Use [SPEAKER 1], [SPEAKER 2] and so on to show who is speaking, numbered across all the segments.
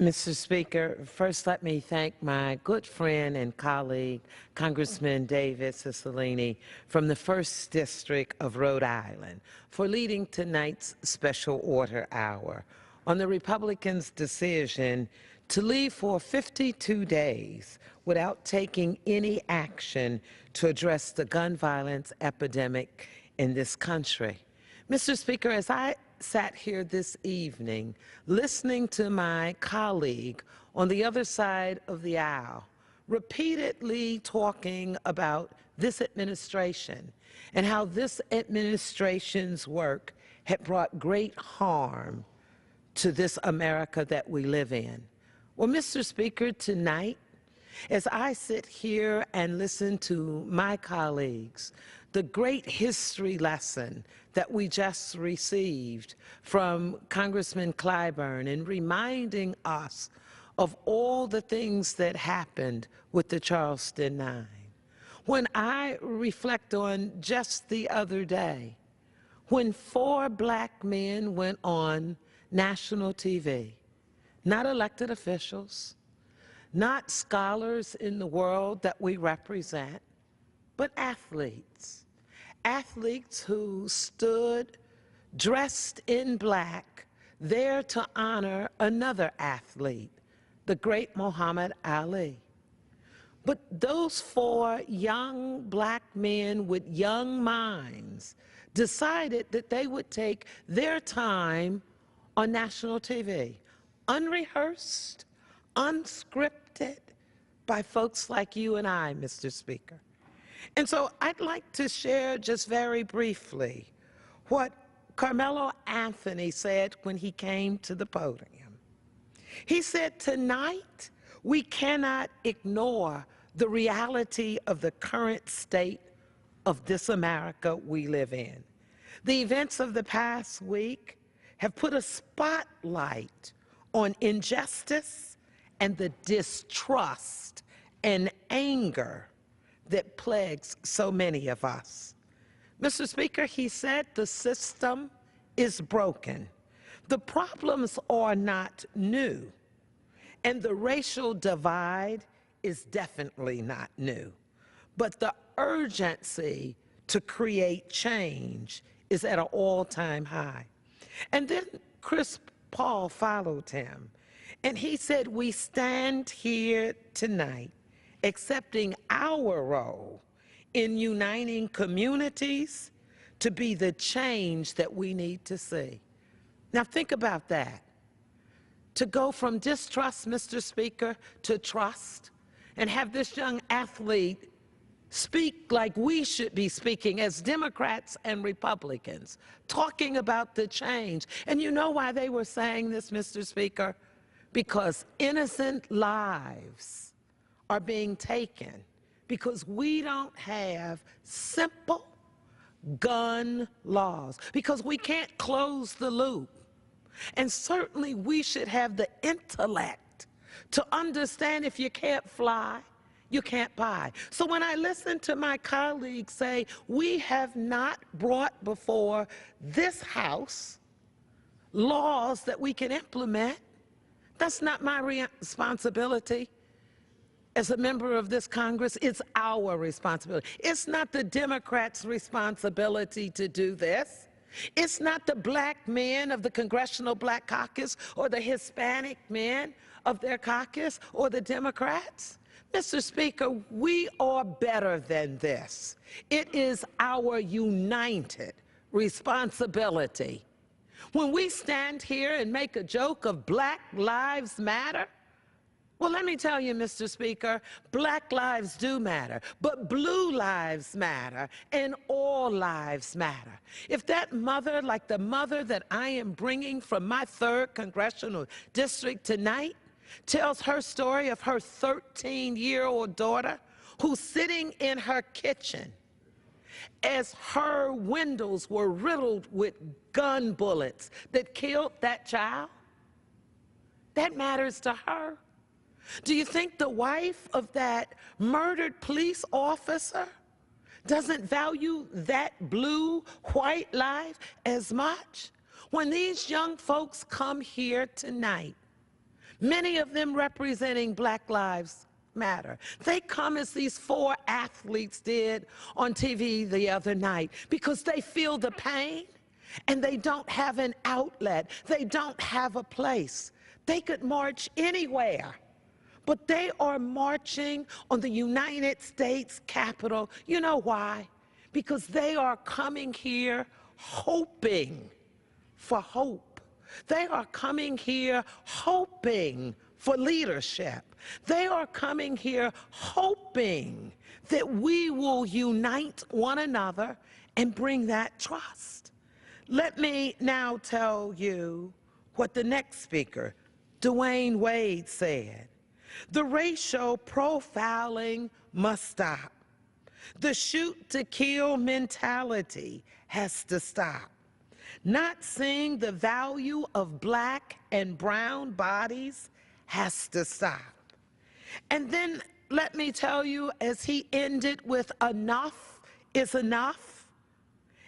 [SPEAKER 1] Mr. Speaker, first let me thank my good friend and colleague, Congressman David Cicilline from the 1st District of Rhode Island for leading tonight's special order hour on the Republicans' decision to leave for 52 days without taking any action to address the gun violence epidemic in this country. Mr. Speaker, as I sat here this evening listening to my colleague on the other side of the aisle repeatedly talking about this administration and how this administration's work had brought great harm to this America that we live in. Well, Mr. Speaker, tonight, as I sit here and listen to my colleagues, the great history lesson that we just received from Congressman Clyburn in reminding us of all the things that happened with the Charleston Nine. When I reflect on just the other day, when 4 black men went on national TV, not elected officials, not scholars in the world that we represent, but athletes. Athletes who stood dressed in black there to honor another athlete, the great Muhammad Ali. But those 4 young black men with young minds decided that they would take their time on national TV, unrehearsed, unscripted, by folks like you and I, Mr. Speaker. And so I'd like to share just very briefly what Carmelo Anthony said when he came to the podium. He said, tonight, we cannot ignore the reality of the current state of this America we live in. The events of the past week have put a spotlight on injustice and the distrust and anger that plagues so many of us. Mr. Speaker, he said the system is broken. The problems are not new, and the racial divide is definitely not new. But the urgency to create change is at an all-time high. And then Chris Paul followed him, and he said, we stand here tonight accepting our role in uniting communities to be the change that we need to see. Now think about that. To go from distrust, Mr. Speaker, to trust, and have this young athlete speak like we should be speaking as Democrats and Republicans, talking about the change. And you know why they were saying this, Mr. Speaker? Because innocent lives are being taken because we don't have simple gun laws, because we can't close the loop. And certainly we should have the intellect to understand if you can't fly, you can't buy. So when I listen to my colleagues say, we have not brought before this House laws that we can implement, that's not my responsibility. As a member of this Congress, it's our responsibility. It's not the Democrats' responsibility to do this. It's not the black men of the Congressional Black Caucus or the Hispanic men of their caucus or the Democrats. Mr. Speaker, we are better than this. It is our united responsibility. When we stand here and make a joke of Black Lives Matter, well, let me tell you, Mr. Speaker, black lives do matter, but blue lives matter, and all lives matter. If that mother, like the mother that I am bringing from my 3rd Congressional District tonight, tells her story of her 13-year-old daughter who's sitting in her kitchen as her windows were riddled with gun bullets that killed that child, that matters to her. Do you think the wife of that murdered police officer doesn't value that blue, white life as much? When these young folks come here tonight, many of them representing Black Lives Matter. They come as these 4 athletes did on TV the other night because they feel the pain and they don't have an outlet. They don't have a place. They could march anywhere, but they are marching on the United States Capitol. You know why? Because they are coming here hoping for hope. They are coming here hoping for leadership. They are coming here hoping that we will unite one another and bring that trust. Let me now tell you what the next speaker, Dwayne Wade, said. The racial profiling must stop. The shoot-to-kill mentality has to stop. Not seeing the value of Black and brown bodies has to stop. And then let me tell you, as he ended with enough is enough,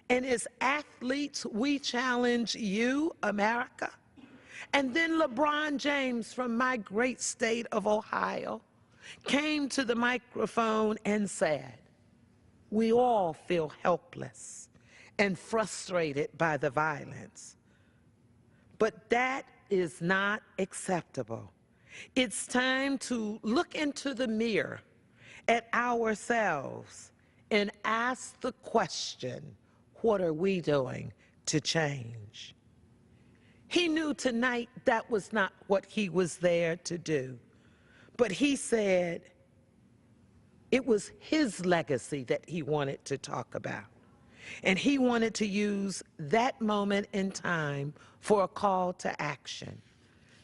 [SPEAKER 1] and as athletes, we challenge you, America. And then LeBron James from my great state of Ohio came to the microphone and said, we all feel helpless and frustrated by the violence. But that is not acceptable. It's time to look into the mirror at ourselves and ask the question, what are we doing to change? He knew tonight that was not what he was there to do, but he said it was his legacy that he wanted to talk about. And he wanted to use that moment in time for a call to action.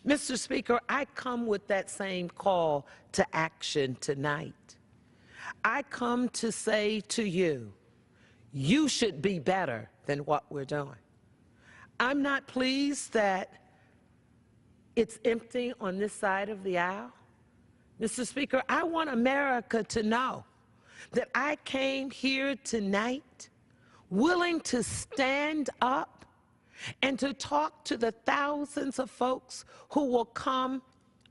[SPEAKER 1] Mr. Speaker, I come with that same call to action tonight. I come to say to you, you should be better than what we're doing. I'm not pleased that it's empty on this side of the aisle. Mr. Speaker, I want America to know that I came here tonight willing to stand up and to talk to the thousands of folks who will come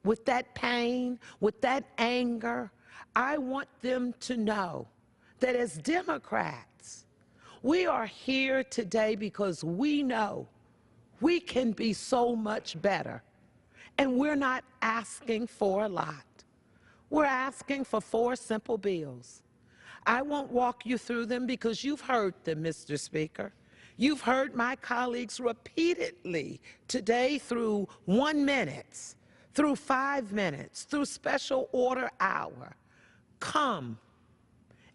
[SPEAKER 1] with that pain, with that anger. I want them to know that as Democrats, we are here today because we know we can be so much better. And we're not asking for a lot. We're asking for 4 simple bills. I won't walk you through them because you've heard them, Mr. Speaker. You've heard my colleagues repeatedly today through 1 minute, through 5 minutes, through special order hour, come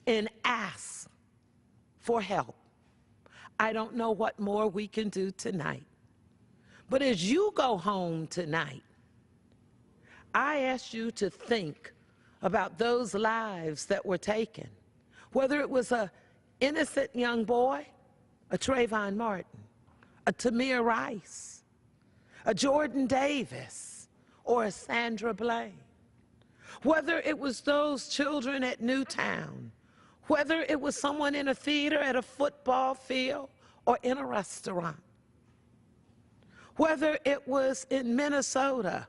[SPEAKER 1] and ask for help. I don't know what more we can do tonight. But as you go home tonight, I ask you to think about those lives that were taken, whether it was an innocent young boy, a Trayvon Martin, a Tamir Rice, a Jordan Davis, or a Sandra Bland, whether it was those children at Newtown, whether it was someone in a theater, at a football field, or in a restaurant, whether it was in Minnesota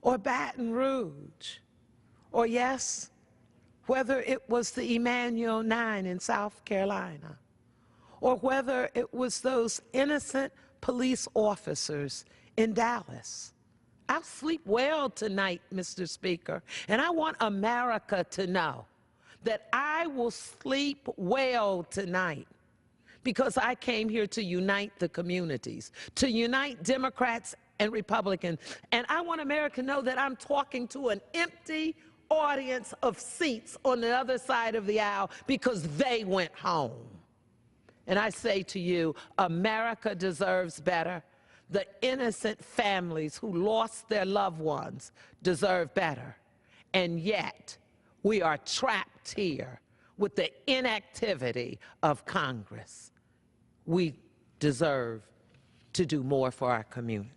[SPEAKER 1] or Baton Rouge, or yes, whether it was the Emanuel 9 in South Carolina, or whether it was those innocent police officers in Dallas. I'll sleep well tonight, Mr. Speaker, and I want America to know that I will sleep well tonight because I came here to unite the communities, to unite Democrats and Republicans. And I want America to know that I'm talking to an empty audience of seats on the other side of the aisle because they went home. And I say to you, America deserves better. The innocent families who lost their loved ones deserve better. And yet, we are trapped here with the inactivity of Congress. We deserve to do more for our community.